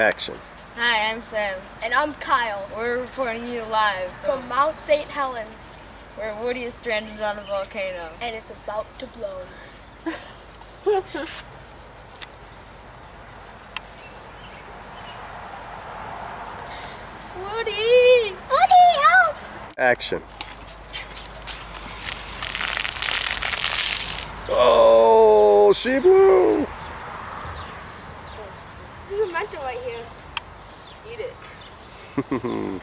Action. Hi, I'm Sam. And I'm Kyle. We're reporting you live From Mount St. Helens. where Woody is stranded on a volcano. And it's about to blow. Woody! Woody, help! Action. Oh, she blew. There's a mental right here. Eat it.